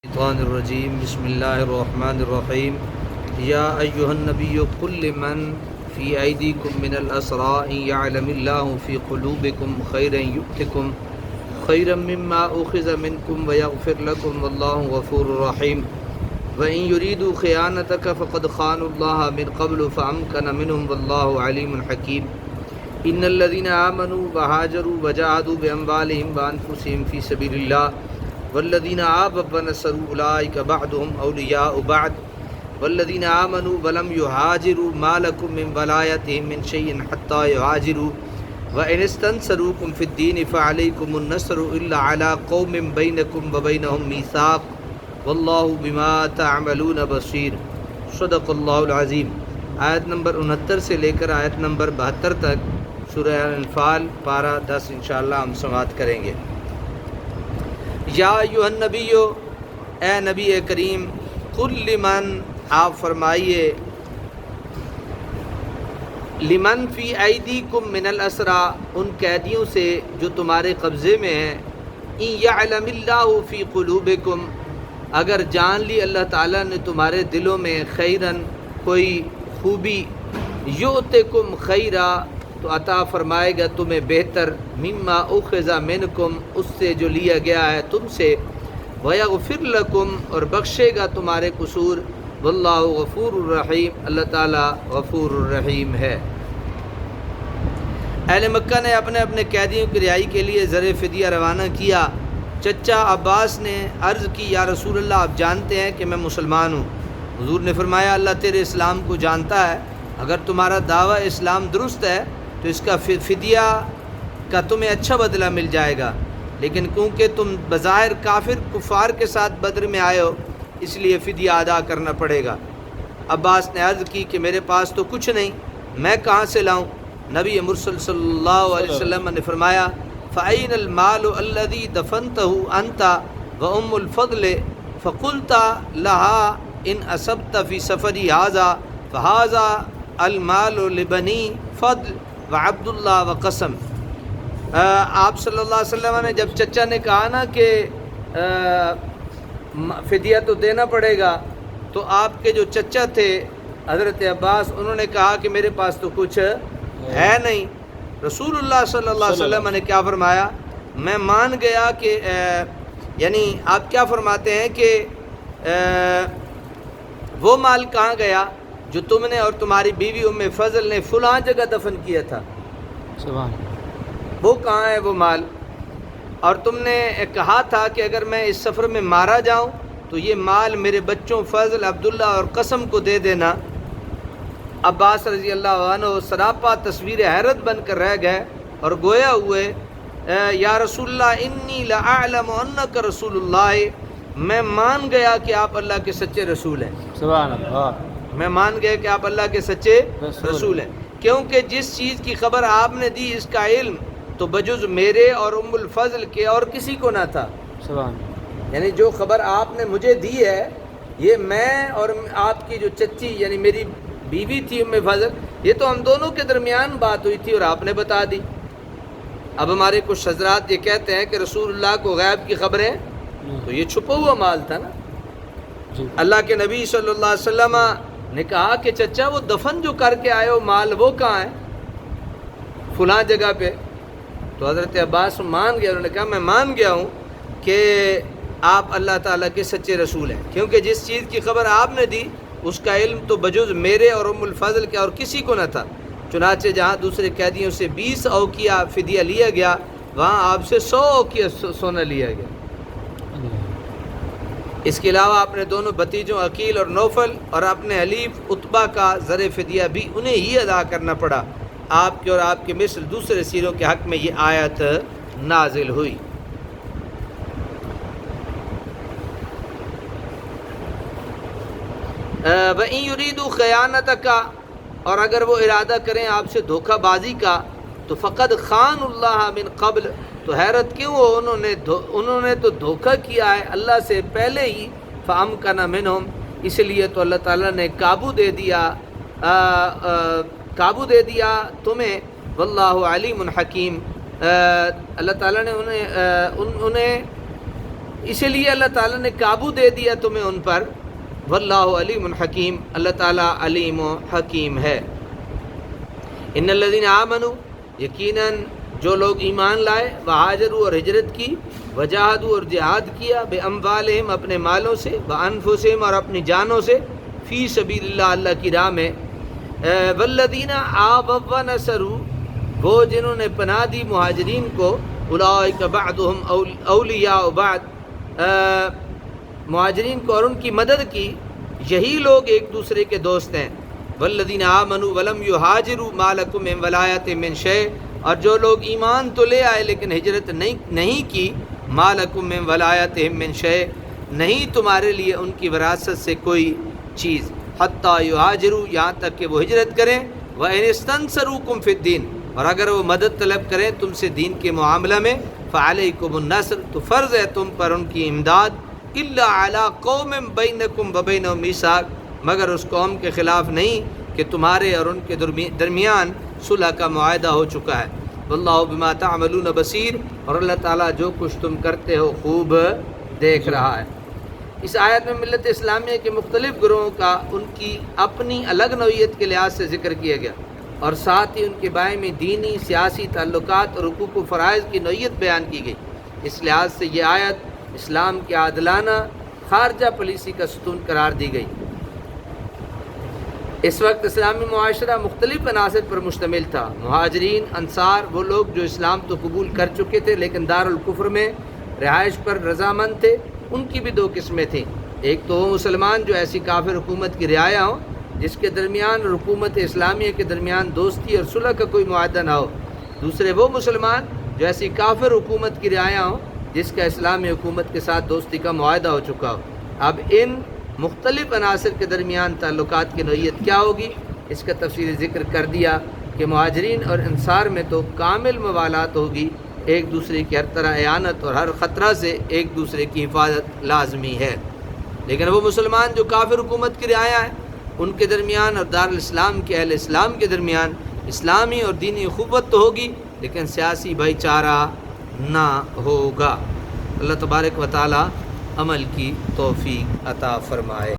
الشیطان الرجیم بسم اللہ الرحمن الرحیم یا ایہا النبی قل لمن فی ایدیکم من الاسراء ان یعلم اللہ فی قلوبکم خیرا یؤتکم خیرا مما اخذ منکم ویغفر لکم واللہ غفور رحیم وَإِن يُرِيدُوا خِيَانَتَكَ فَقَدْ خَانُوا اللَّهَ مِن قَبْلُ فَأَمْكَنَ مِنْهُمْ وَاللَّهُ عَلِيمٌ حَكِيمٌ إِنَّ الَّذِينَ آمَنُوا وَهَاجَرُوا وَجَاهَدُوا بِأَمْوَالِهِمْ وَأَنفُسِهِمْ فِي سَبِيلِ اللَّهِ وَالَّذِينَ آوَوا وَنَصَرُوا أُولَئِكَ بَعْضُهُمْ أَوْلِيَاءُ بَعْضٍ وَالَّذِينَ آمَنُوا وَلَمْ يُهَاجِرُوا مَا لَكُم مِّن وَلَايَتِهِم مِّن شَيْءٍ حَتَّى يُهَاجِرُوا وَإِنِ اسْتَنصَرُوكُمْ فِي الدِّينِ فَعَلَيْكُمُ النَّصْرُ إِلَّا عَلَىٰ قَوْمٍ بَيْنَكُمْ وَبَيْنَهُم مِّيثَاقٌ واللہ بما تعملون بصیر۔ صدق اللہ العظیم۔ آیت نمبر 69 سے لے کر آیت نمبر 72 تک سورہ انفال پارہ 10 انشاءاللہ ہم سماعت کریں گے۔ یا ایھا النبی، اے نبی کریم، قل لمن، آپ فرمائیے، لمن فی ایدیکم من الاسریٰ، ان قیدیوں سے جو تمہارے قبضے میں ہیں، ان یعلم اللہ فی قلوبکم، اگر جان لی اللہ تعالیٰ نے تمہارے دلوں میں خیرن، کوئی خوبی، یؤتکم خیرا، تو عطا فرمائے گا تمہیں بہتر، مما اخذ منکم، اس سے جو لیا گیا ہے تم سے، ویغفر لکم، اور بخشے گا تمہارے قصور، واللہ غفور الرحیم، اللہ تعالیٰ غفور الرحیم ہے۔ اہل مکہ نے اپنے اپنے قیدیوں کی رہائی کے لیے زر فدیہ روانہ کیا۔ چچا عباس نے عرض کی، یا رسول اللہ، آپ جانتے ہیں کہ میں مسلمان ہوں۔ حضور نے فرمایا، اللہ تیرے اسلام کو جانتا ہے، اگر تمہارا دعویٰ اسلام درست ہے تو اس کا فدیہ کا تمہیں اچھا بدلہ مل جائے گا، لیکن کیونکہ تم بظاہر کفار کے ساتھ بدر میں آئے ہو، اس لیے فدیہ ادا کرنا پڑے گا۔ عباس نے عرض کی کہ میرے پاس تو کچھ نہیں، میں کہاں سے لاؤں؟ نبی مرسل صلی اللہ علیہ وسلم نے فرمایا، فَأَيْنَ الْمَالُ الَّذِي دَفَنْتَهُ أَنْتَ وَأُمُّ الْفَضْلِ فَقُلْتَ لَهَا إِنْ أَصَبْتَ فِي سَفَرِي هَذَا فَهَذَا الْمَالُ لِبَنِي فَضْلِ وَعَبْدُ اللَّهِ وَقَسَمْ۔ آپ صلی اللہ علیہ وسلم نے جب چچا نے کہا نا کہ فدیہ تو دینا پڑے گا، تو آپ کے جو چچا تھے حضرت عباس، انہوں نے کہا کہ میرے پاس تو کچھ ہے نہیں۔ رسول اللہ صلی اللہ علیہ وسلم نے کیا فرمایا؟ میں مان گیا کہ یعنی آپ کیا فرماتے ہیں کہ وہ مال کہاں گیا جو تم نے اور تمہاری بیوی ام فضل نے فلاں جگہ دفن کیا تھا، وہ کہاں ہے وہ مال؟ اور تم نے کہا تھا کہ اگر میں اس سفر میں مارا جاؤں تو یہ مال میرے بچوں فضل، عبداللہ اور قسم کو دے دینا۔ عباس رضی اللہ عنہ سراپا تصویر حیرت بن کر رہ گئے اور گویا ہوئے، یا رسول اللہ انی لأعلم انک رسول اللہ، میں مان گیا کہ آپ اللہ کے سچے رسول ہیں۔ سبحان اللہ۔ میں مان گیا کہ آپ اللہ کے سچے رسول ہیں، کیونکہ جس چیز کی خبر آپ نے دی اس کا علم تو بجز میرے اور ام الفضل کے اور کسی کو نہ تھا۔ سبحان، یعنی جو خبر آپ نے مجھے دی ہے، یہ میں اور آپ کی جو چچی یعنی میری بیوی تھی ام فضل، یہ تو ہم دونوں کے درمیان بات ہوئی تھی اور آپ نے بتا دی۔ اب ہمارے کچھ حضرات یہ کہتے ہیں کہ رسول اللہ کو غیب کی خبریں، تو یہ چھپا ہوا مال تھا نا۔ اللہ کے نبی صلی اللہ علیہ وسلم نے کہا کہ چچا وہ دفن جو کر کے آئے ہو مال، وہ کہاں ہے؟ فلاں جگہ پہ۔ تو حضرت عباس مان گیا، انہوں نے کہا میں مان گیا ہوں کہ آپ اللہ تعالیٰ کے سچے رسول ہیں، کیونکہ جس چیز کی خبر آپ نے دی اس کا علم تو بجز میرے اور ام الفضل کے اور کسی کو نہ تھا۔ چنانچہ جہاں دوسرے قیدیوں سے 20 اوقیہ فدیہ لیا گیا، وہاں آپ سے 100 اوقیہ سونا لیا گیا۔ اس کے علاوہ اپنے دونوں بھتیجوں عقیل اور نوفل اور اپنے حلیف عتبہ کا زر فدیہ بھی انہیں ہی ادا کرنا پڑا۔ آپ کے اور آپ کے مثل دوسرے سیروں کے حق میں یہ آیت نازل ہوئی۔ وَإِن يُرِيدُوا خِيَانَتَكَ، اور اگر وہ ارادہ کریں آپ سے دھوکہ بازی کا، تو فقد خان اللہ من قبل، تو حیرت کیوں ہو، انہوں نے تو دھوکہ کیا ہے اللہ سے پہلے ہی، فَأَمْكَنَ مِنْهُمْ، اس لیے تو اللہ تعالیٰ نے قابو دے دیا تمہیں، واللہ علیم حکیم، اللہ تعالیٰ نے انہیں اسی لیے اللہ تعالیٰ نے قابو دے دیا تمہیں ان پر. واللہ علیم حکیم، اللہ تعالیٰ علیم و حکیم ہے. ان الذین آمنوا، یقیناً جو لوگ ایمان لائے، وہاجروا اور ہجرت کی، وجاہدوا اور جہاد کیا، باموالہم اپنے مالوں سے، وانفسہم اور اپنی جانوں سے، فی سبیل اللہ اللہ کی راہ میں. والذین آووا ونصروا، وہ جنہوں نے پناہ دی مہاجرین کو، اولئک بعضهم اولیاء بعض، مہاجرین کو اور ان کی مدد کی، یہی لوگ ایک دوسرے کے دوست ہیں. والذین آمنوا ولم یہاجروا ما لکم من ولایۃ من شیء، اور جو لوگ ایمان تو لے آئے لیکن ہجرت نہیں کی، ما لکم من ولایۃ من شیء، نہیں تمہارے لیے ان کی وراثت سے کوئی چیز، حتی یہاجروا، یہاں تک کہ وہ ہجرت کریں، وَإِنِ اسْتَنصَرُوكُمْ فِي الدِّينِ، اور اگر وہ مدد طلب کریں تم سے دین کے معاملہ میں، فَعَلَيْكُمُ النَّصْرُ، تو فرض ہے تم پر ان کی امداد، إِلَّا عَلَىٰ قَوْمٍ بَيْنَكُمْ وَبَيْنَهُم مِيثَاقٌ، مگر اس قوم کے خلاف نہیں کہ تمہارے اور ان کے درمیان صلح کا معاہدہ ہو چکا ہے. واللہ بما تعملون بصیر، اور اللہ تعالیٰ جو کچھ تم کرتے ہو خوب دیکھ رہا ہے. اس آیت میں ملت اسلامیہ کے مختلف گروہوں کا ان کی اپنی الگ نوعیت کے لحاظ سے ذکر کیا گیا، اور ساتھ ہی ان کے بارے میں دینی سیاسی تعلقات اور حقوق و فرائض کی نوعیت بیان کی گئی. اس لحاظ سے یہ آیت اسلام کے عادلانہ خارجہ پالیسی کا ستون قرار دی گئی. اس وقت اسلامی معاشرہ مختلف عناصر پر مشتمل تھا. مہاجرین، انصار، وہ لوگ جو اسلام تو قبول کر چکے تھے لیکن دارالکفر میں رہائش پر رضامند تھے، ان کی بھی دو قسمیں تھیں. ایک تو وہ مسلمان جو ایسی کافر حکومت کی رعایا ہوں جس کے درمیان اور حکومت اسلامیہ کے درمیان دوستی اور صلح کا کوئی معاہدہ نہ ہو. دوسرے وہ مسلمان جو ایسی کافر حکومت کی رعایا ہوں جس کا اسلامی حکومت کے ساتھ دوستی کا معاہدہ ہو چکا ہو. اب ان مختلف عناصر کے درمیان تعلقات کی نوعیت کیا ہوگی، اس کا تفصیلی ذکر کر دیا کہ مہاجرین اور انصار میں تو کامل موالات ہوگی، ایک دوسرے کی ہر طرح اعانت اور ہر خطرہ سے ایک دوسرے کی حفاظت لازمی ہے. لیکن وہ مسلمان جو کافر حکومت کی رعایا ہیں، ان کے درمیان اور دارالاسلام کے اہل اسلام کے درمیان اسلامی اور دینی اخوت تو ہوگی لیکن سیاسی بھائی چارہ نہ ہوگا. اللہ تبارک و تعالی عمل کی توفیق عطا فرمائے.